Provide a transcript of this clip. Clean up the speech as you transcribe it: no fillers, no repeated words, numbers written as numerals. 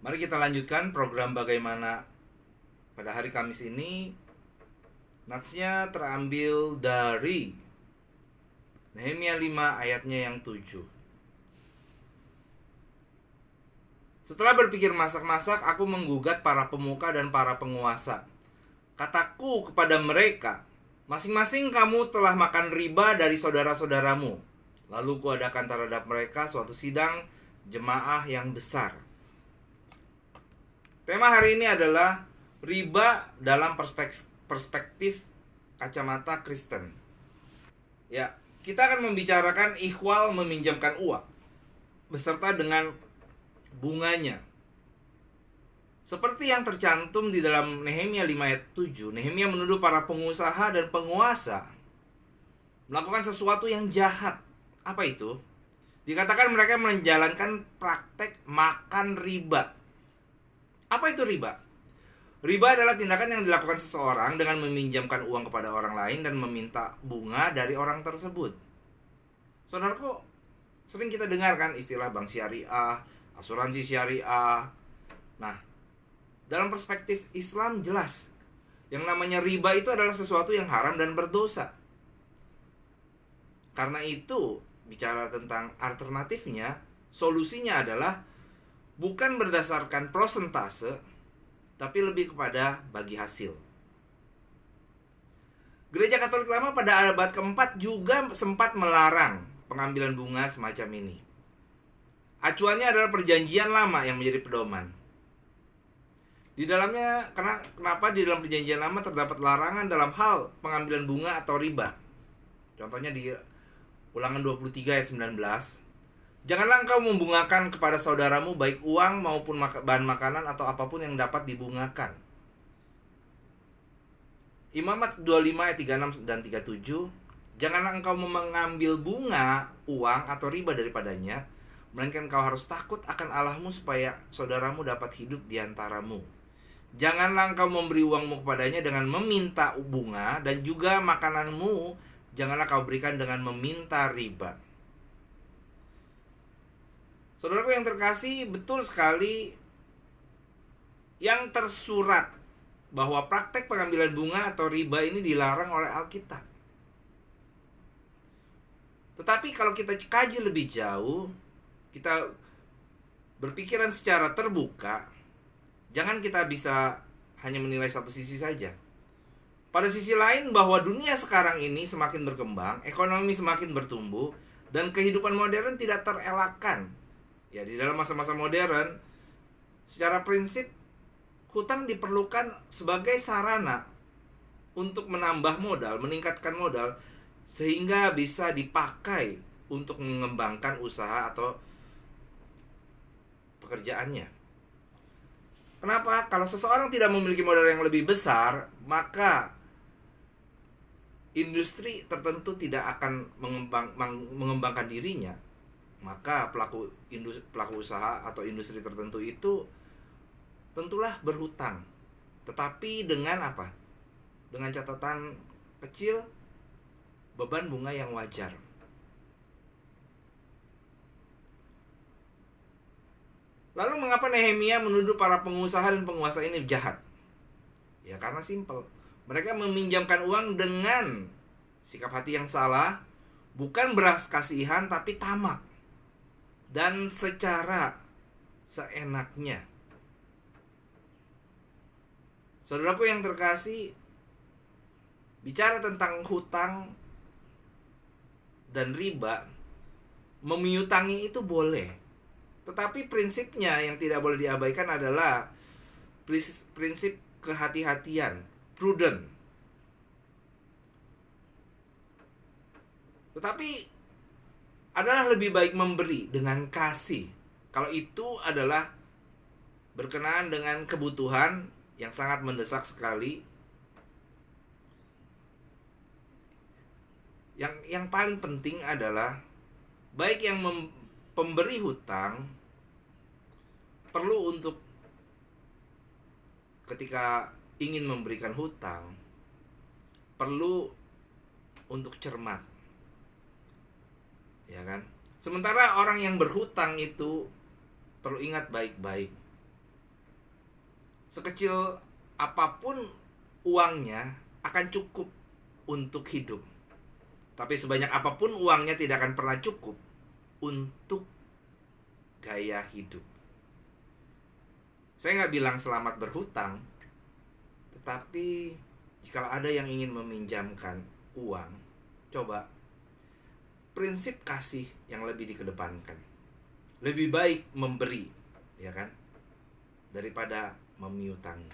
Mari kita lanjutkan program bagaimana pada hari Kamis ini. Natsnya terambil dari Nehemia 5 ayatnya yang 7. Setelah berpikir masak-masak, aku menggugat para pemuka dan para penguasa. Kataku kepada mereka, masing-masing kamu telah makan riba dari saudara-saudaramu. Lalu kuadakan terhadap mereka suatu sidang jemaah yang besar. Tema hari ini adalah riba dalam perspektif kacamata Kristen. Ya, kita akan membicarakan ikhwal meminjamkan uang beserta dengan bunganya. Seperti yang tercantum di dalam Nehemia 5 ayat 7, Nehemia menuduh para pengusaha dan penguasa melakukan sesuatu yang jahat. Apa itu? Dikatakan mereka menjalankan praktek makan riba. Apa itu riba? Riba adalah tindakan yang dilakukan seseorang dengan meminjamkan uang kepada orang lain dan meminta bunga dari orang tersebut. Saudaraku, sering kita dengarkan istilah bank syariah, asuransi syariah. Nah, dalam perspektif Islam jelas, yang namanya riba itu adalah sesuatu yang haram dan berdosa. Karena itu, bicara tentang alternatifnya, solusinya adalah bukan berdasarkan prosentase, tapi lebih kepada bagi hasil. Gereja Katolik Lama pada abad keempat juga sempat melarang pengambilan bunga semacam ini. Acuannya adalah perjanjian lama yang menjadi pedoman. Di dalamnya, kenapa di dalam perjanjian lama terdapat larangan dalam hal pengambilan bunga atau riba? Contohnya di Ulangan 23 ayat 19. Janganlah engkau membungakan kepada saudaramu baik uang maupun bahan makanan atau apapun yang dapat dibungakan. Imamat 25 ayat 36 dan 37. Janganlah engkau mengambil bunga, uang atau riba daripadanya, melainkan engkau harus takut akan Allahmu supaya saudaramu dapat hidup di antaramu. Janganlah engkau memberi uangmu kepadanya dengan meminta bunga, dan juga makananmu janganlah kau berikan dengan meminta riba. Saudaraku yang terkasih, betul sekali yang tersurat bahwa praktek pengambilan bunga atau riba ini dilarang oleh Alkitab. Tetapi kalau kita kaji lebih jauh, kita berpikiran secara terbuka, jangan kita bisa hanya menilai satu sisi saja. Pada sisi lain, bahwa dunia sekarang ini semakin berkembang, ekonomi semakin bertumbuh, dan kehidupan modern tidak terelakkan. Ya, di dalam masa-masa modern, secara prinsip, hutang diperlukan sebagai sarana untuk menambah modal, meningkatkan modal, sehingga bisa dipakai untuk mengembangkan usaha atau pekerjaannya. Kenapa? Kalau seseorang tidak memiliki modal yang lebih besar, maka industri tertentu tidak akan mengembangkan dirinya. Maka pelaku usaha atau industri tertentu itu tentulah berhutang. Tetapi dengan apa? Dengan catatan kecil, beban bunga yang wajar. Lalu mengapa Nehemia menuduh para pengusaha dan penguasa ini jahat? Ya karena simpel. Mereka meminjamkan uang dengan sikap hati yang salah, bukan beras kasihan tapi tamak, dan secara seenaknya. Saudaraku yang terkasih, bicara tentang hutang dan riba, memiutangi itu boleh. Tetapi prinsipnya yang tidak boleh diabaikan adalah prinsip kehati-hatian, prudent. Tetapi adalah lebih baik memberi dengan kasih kalau itu adalah berkenaan dengan kebutuhan yang sangat mendesak sekali. Yang paling penting adalah baik yang pemberi hutang perlu untuk ketika ingin memberikan hutang, perlu untuk cermat, ya kan? Sementara orang yang berhutang itu perlu ingat baik-baik Sekecil apapun uangnya akan cukup untuk hidup. Tapi sebanyak apapun uangnya tidak akan pernah cukup untuk gaya hidup. Saya nggak bilang selamat berhutang, tetapi jika ada yang ingin meminjamkan uang, coba prinsip kasih yang lebih dikedepankan. Lebih baik memberi, ya kan, daripada memiutang.